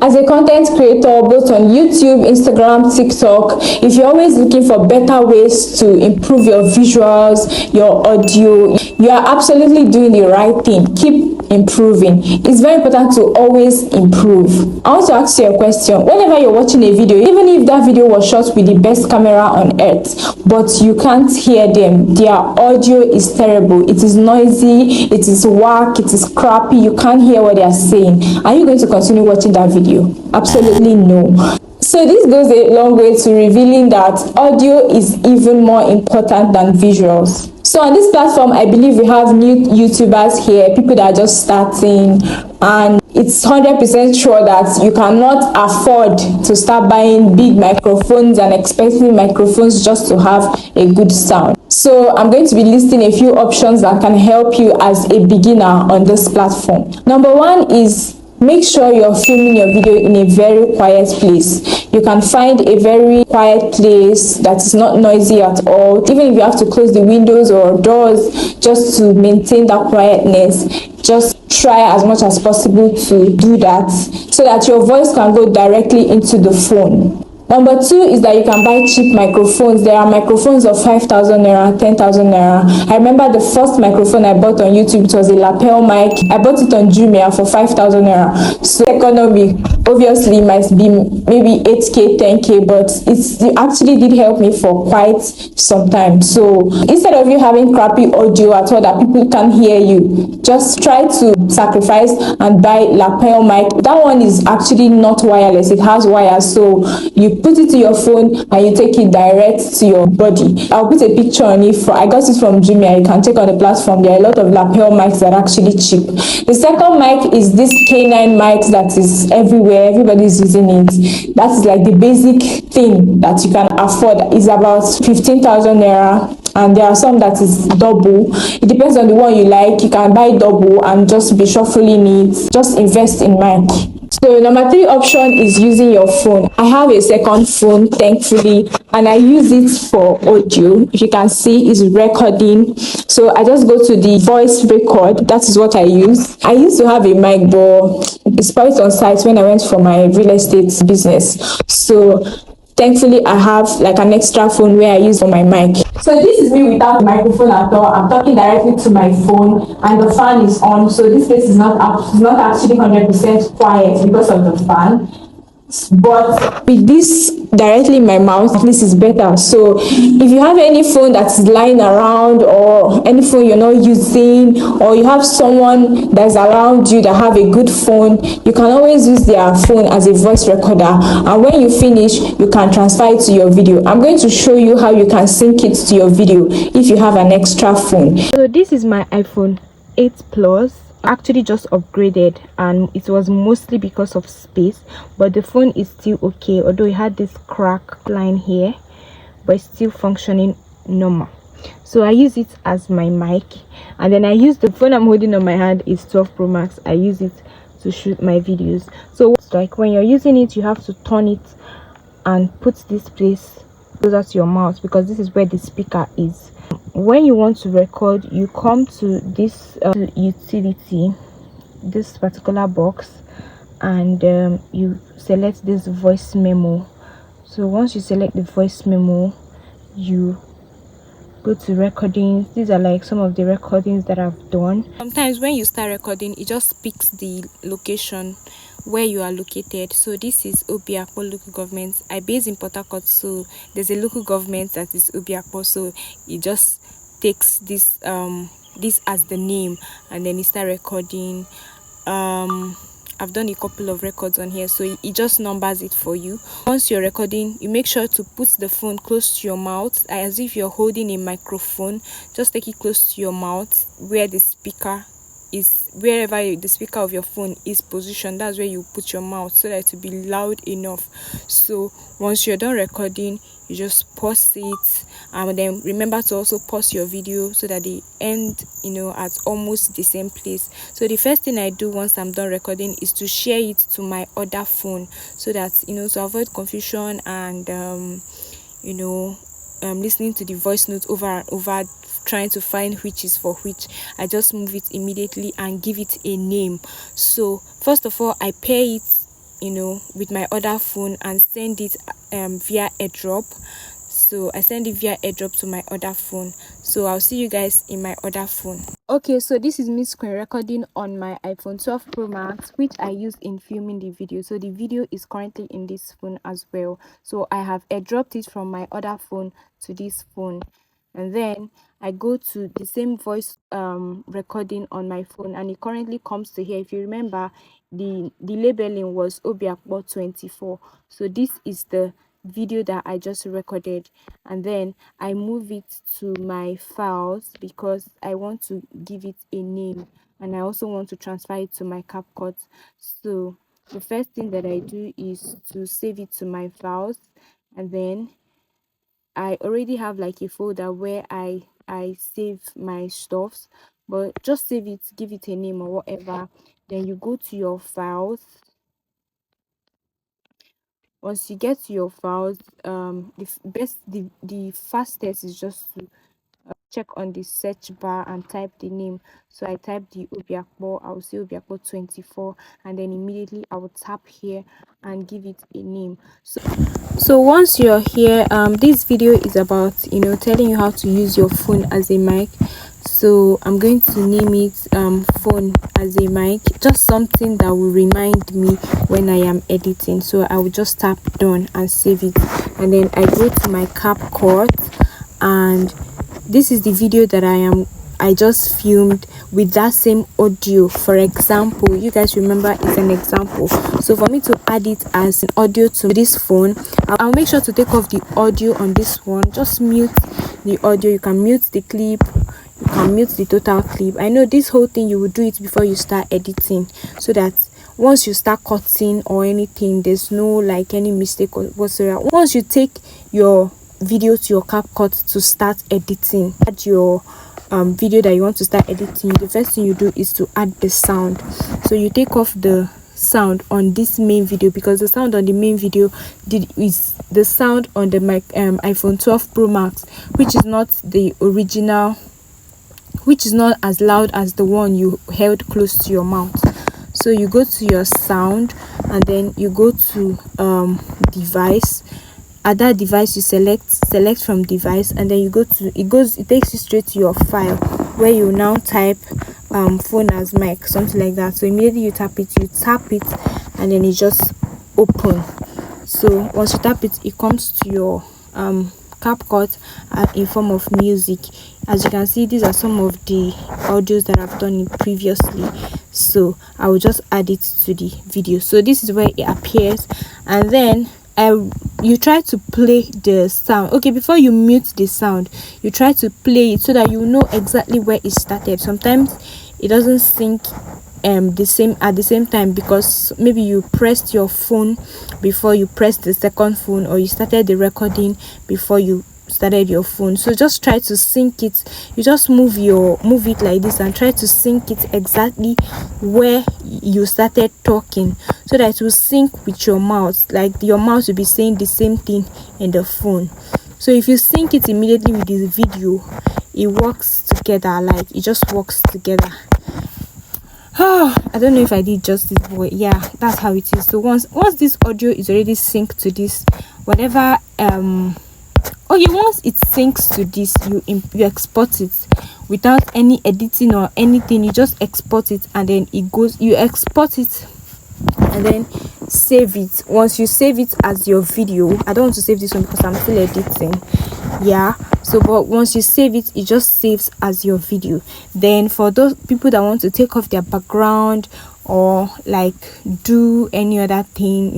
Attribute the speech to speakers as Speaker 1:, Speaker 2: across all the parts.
Speaker 1: As a content creator, both on YouTube, Instagram, TikTok, if you're always looking for better ways to improve your visuals, your audio, you are absolutely doing the right thing. Keep improving. It's very important to always improve. I want to ask you a question. Whenever you're watching a video, even if that video was shot with the best camera on earth, but you can't hear them, their audio is terrible, it is noisy, it is whack, it is crappy, you can't hear what they are saying, are you going to continue watching that video? Absolutely no. So this goes a long way to revealing that audio is even more important than visuals. So on this platform, I believe we have new YouTubers here, people that are just starting, and it's 100% sure that you cannot afford to start buying big microphones and expecting microphones just to have a good sound. So I'm going to be listing a few options that can help you as a beginner on this platform. Number one is make sure you're filming your video in a very quiet place. You can find a very quiet place that is not noisy at all. Even if you have to close the windows or doors just to maintain that quietness, just try as much as possible to do that so that your voice can go directly into the phone. Number two is that you can buy cheap microphones. There are microphones of 5,000 naira, 10,000 naira. I remember the first microphone I bought on YouTube, it was a lapel mic. I bought it on Jumia for 5,000 naira. So economy obviously might be maybe 8k, 10k, but it actually did help me for quite some time. So instead of you having crappy audio at all that people can't hear you, just try to sacrifice and buy lapel mic. That one is actually not wireless, it has wires, so you put it to your phone and you take it direct to your body. I'll put a picture on it. I got it from Jumia. You can check on the platform. There are a lot of lapel mics that are actually cheap. The second mic is this K9 mic that is everywhere. Everybody's using it. That is like the basic thing that you can afford. It's about 15,000 naira. And there are some that is double. It depends on the one you like. You can buy double and just be shuffling it. Just invest in mic. So number three option is using your phone. I have a second phone, thankfully, and I use it for audio. If you can see, it's recording. So I just go to the voice record. That is what I use. I used to have a mic, but it's spoiled on site when I went for my real estate business. So thankfully, I have like an extra phone where I use for my mic. So this is me without the microphone at all. I'm talking directly to my phone and the fan is on. So this place is not actually 100% quiet because of the fan. But with this directly in my mouth, at least it's better. So if you have any phone that's lying around or any phone you're not using, or you have someone that's around you that have a good phone, you can always use their phone as a voice recorder, and when you finish you can transfer it to your video. I'm going to show you how you can sync it to your video if you have an extra phone.
Speaker 2: So this is my iPhone 8 Plus. Actually just upgraded, and it was mostly because of space, but the phone is still okay, although it had this crack line here, but it's still functioning normal. So I use it as my mic, and then I use the phone I'm holding on my hand is 12 Pro Max. I use it to shoot my videos. So it's like when you're using it, you have to turn it and put this place closer to your mouth, because this is where the speaker is. When you want to record, you come to this utility, this particular box, and you select this voice memo. So once you select the voice memo, you go to recordings. These are like some of the recordings that I've done. Sometimes when you start recording, it just picks the location where you are located. So this is Obiakpo local government. I base in Port Harcourt, so there's a local government that is Obiakpo, so it just takes this this as the name, and then it start recording. I've done a couple of records on here, so it just numbers it for you. Once you're recording, you make sure to put the phone close to your mouth, as if you're holding a microphone. Just take it close to your mouth, where the speaker is, wherever the speaker of your phone is positioned, that's where you put your mouth, so that it will be loud enough. So once you're done recording, you just pause it, and then remember to also pause your video so that they end, at almost the same place. So the first thing I do once I'm done recording is to share it to my other phone, so that to avoid confusion and listening to the voice note over and over, trying to find which is for which. I just move it immediately and give it a name. So first of all, I pair it with my other phone and send it via airdrop. So I send it via airdrop to my other phone. So I'll see you guys in my other phone. Okay, so this is me screen recording on my iPhone 12 Pro Max, which I use in filming the video. So the video is currently in this phone as well. So I have airdropped it from my other phone to this phone, and then I go to the same voice recording on my phone, and it currently comes to here. If you remember, the labeling was Obiakpo 24. So this is the video that I just recorded, and then I move it to my files because I want to give it a name, and I also want to transfer it to my CapCut. So the first thing that I do is to save it to my files, and then I already have like a folder where I save my stuffs, but just save it, give it a name or whatever. Then you go to your files. Once you get to your files, the fastest is just to check on the search bar and type the name. So I type the Obiakpo, I will say Obiakpo 24, and then immediately I will tap here and give it a name. So once you're here, this video is about telling you how to use your phone as a mic. So I'm going to name it phone as a mic, just something that will remind me when I am editing. So I will just tap done and save it, and then I go to my CapCut, and this is the video that I just filmed with that same audio. For example, you guys remember, it's an example. So for me to add it as an audio to this phone, I'll make sure to take off the audio on this one. Just mute the audio. You can mute the clip, you can mute the total clip. I know this whole thing you will do it before you start editing, so that once you start cutting or anything, there's no like any mistake or whatsoever. Once you take your video to your CapCut to start editing, add your video that you want to start editing, the first thing you do is to add the sound. So you take off the sound on this main video, because the sound on the main video is the sound on the iPhone 12 Pro Max, which is not the original, which is not as loud as the one you held close to your mouth. So you go to your sound, and then you go to device. At that device, you select from device, and then you go to it takes you straight to your file, where you now type phone as mic, something like that. So immediately you tap it, and then it just open. So once you tap it, it comes to your CapCut in form of music. As you can see, these are some of the audios that I've done previously. So I will just add it to the video. So this is where it appears, and then you try to play the sound. Okay, before you mute the sound, you try to play it so that you know exactly where it started. Sometimes it doesn't sync at the same time, because maybe you pressed your phone before you pressed the second phone, or you started the recording before you started your phone. So just try to sync it. You just move it like this and try to sync it exactly where you started talking, so that it will sync with your mouth. Like your mouth will be saying the same thing in the phone. So if you sync it immediately with the video, it works together. Like it just works together. I don't know if I did justice, but yeah, that's how it is. So once this audio is already synced to this, whatever once it syncs to this, you export it without any editing or anything. You just export it, and then you export it and then save it. Once you save it as your video, I don't want to save this one because I'm still editing, yeah. So but once you save it, it just saves as your video. Then for those people that want to take off their background or like do any other thing,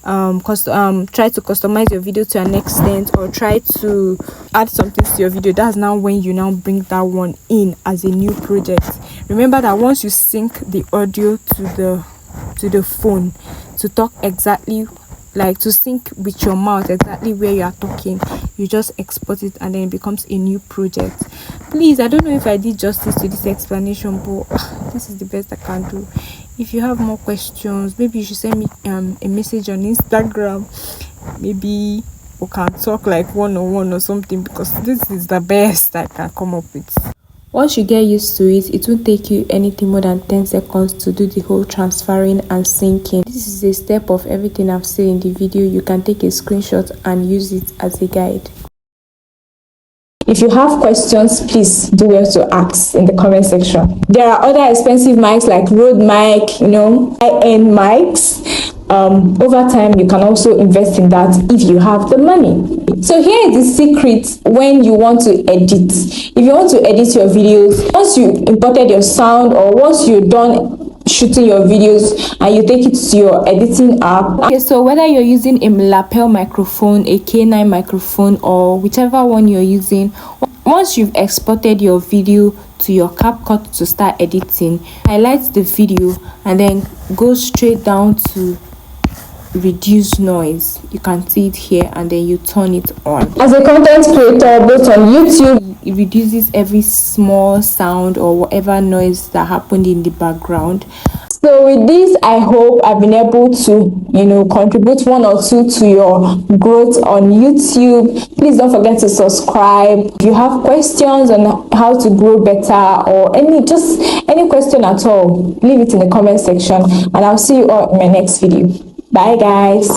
Speaker 2: try to customize your video to an extent, or try to add something to your video, that's now when you now bring that one in as a new project. Remember that once you sync the audio to the phone to talk exactly, like to sync with your mouth exactly where you are talking, you just export it, and then it becomes a new project. Please, I don't know if I did justice to this explanation, but this is the best I can do. If you have more questions, maybe you should send me a message on Instagram. Maybe we can talk like one-on-one or something, because this is the best I can come up with. Once you get used to it, it won't take you anything more than 10 seconds to do the whole transferring and syncing. This is a step of everything I've said in the video. You can take a screenshot and use it as a guide.
Speaker 1: If you have questions, please do well to ask in the comment section. There are other expensive mics like Rode mic, high-end mics. Over time, you can also invest in that if you have the money. So here is the secret when you want to edit. If you want to edit your videos, once you imported your sound or once you're done shooting your videos and you take it to your editing app.
Speaker 2: Okay, so whether you're using a lapel microphone, a K9 microphone, or whichever one you're using, once you've exported your video to your CapCut to start editing, highlight the video and then go straight down to reduce noise. You can see it here, and then you turn it on.
Speaker 1: As a content creator both on YouTube,
Speaker 2: it reduces every small sound or whatever noise that happened in the background.
Speaker 1: So with this, I hope I've been able to contribute one or two to your growth on YouTube. Please don't forget to subscribe. If you have questions on how to grow better or any question at all, leave it in the comment section, and I'll see you all in my next video. Bye guys.